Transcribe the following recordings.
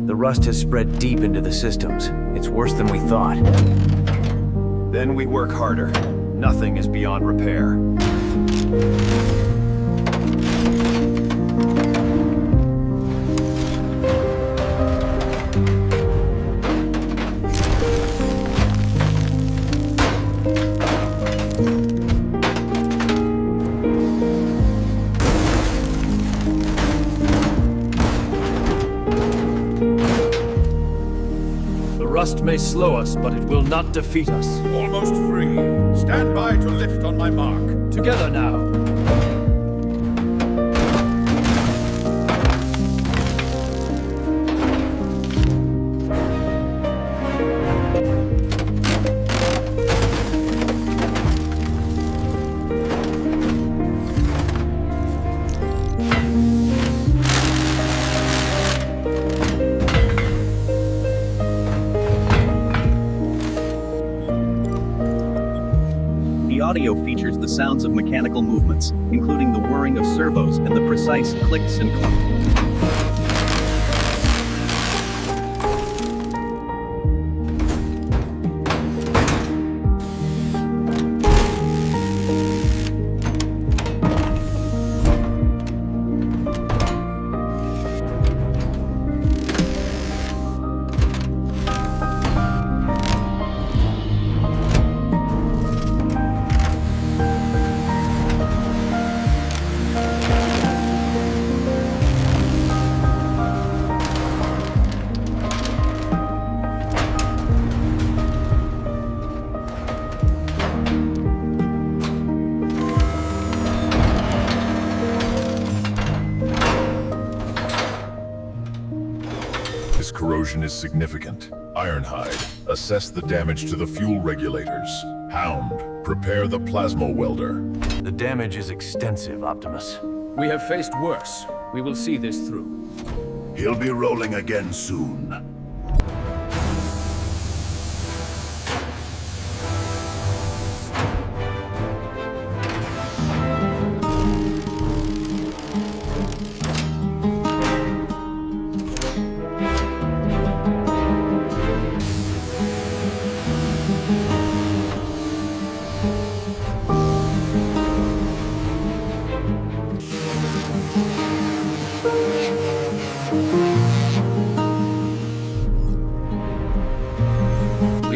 The rust has spread deep into the systems. It's worse than we thought. Then we work harder. Nothing is beyond repair. Rust may slow us, but it will not defeat us. Almost free. Stand by to lift on my mark. Together now. The audio features the sounds of mechanical movements, including the whirring of servos and the precise clicks and clunks. Corrosion is significant. Ironhide, assess the damage to the fuel regulators. Hound, prepare the plasma welder. The damage is extensive, Optimus. We have faced worse. We will see this through. He'll be rolling again soon.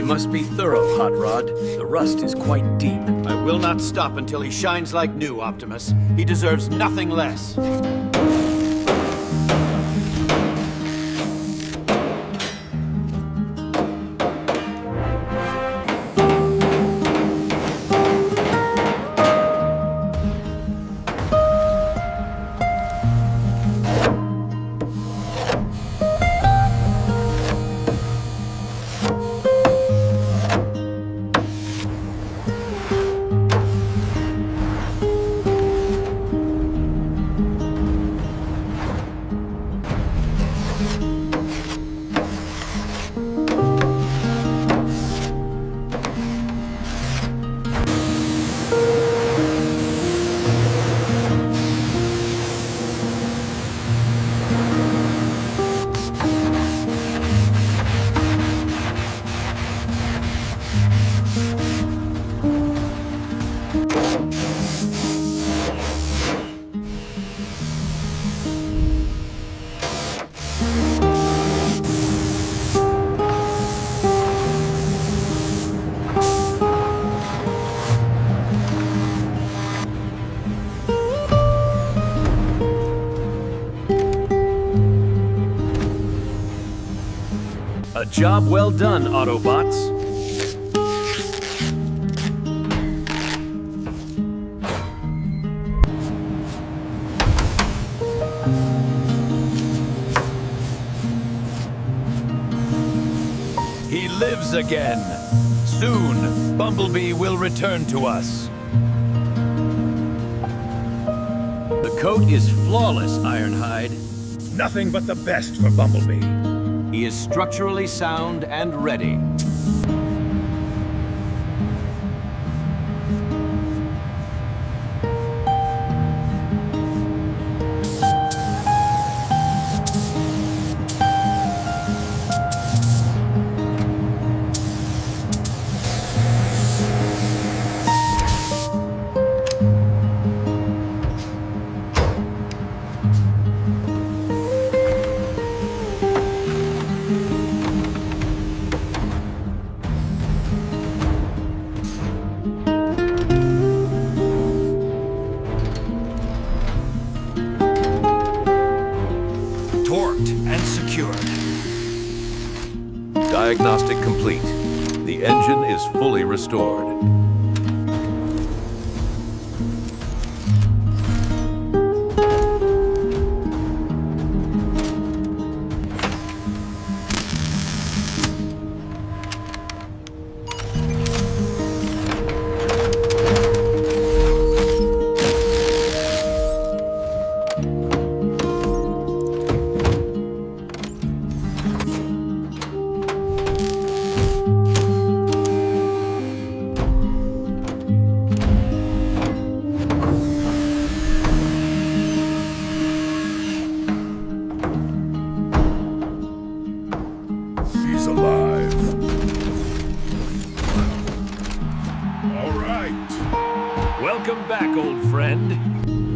Must be thorough, Hot Rod. The rust is quite deep. I will not stop until he shines like new, Optimus. He deserves nothing less. A job well done, Autobots. He lives again. Soon, Bumblebee will return to us. The coat is flawless, Ironhide. Nothing but the best for Bumblebee. He is structurally sound and ready. Diagnostic complete. The engine is fully restored. He's alive. All right. Welcome back, old friend.